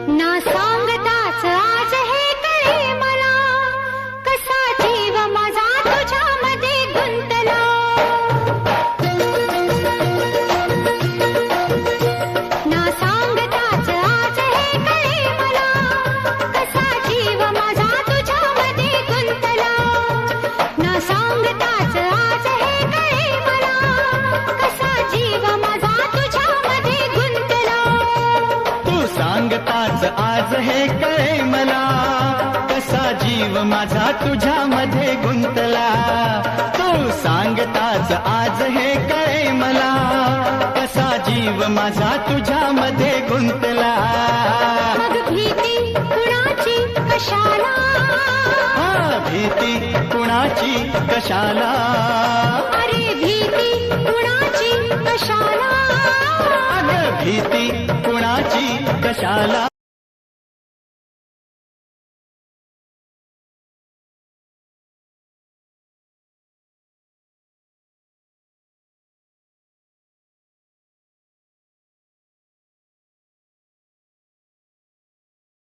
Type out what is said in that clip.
ना सांगताच आज हे कळे मला, कसा जीव माझा तुझ्यामध्ये गुंतला. ना सांगताच आज हे कळे मला, कसा जीव माझा तुझ्यामध्ये गुंतला. ना सांगताच आज हे कळे मला, कसा जीव माझा तुझ्यामध्ये गुंतला. तू सांगताच आज हे कळे मला, कसा जीव माझा तुझ्यामध्ये गुंतला. तू सांगताच आज हे कळे मला, कसा जीव माझा तुझ्यामध्ये गुंतला. मग भीती कुणाची कशाला, भीती कुणाची कशाला. अरे भीती कुणाची कशाला. अगं भीती कुणाची कशाला.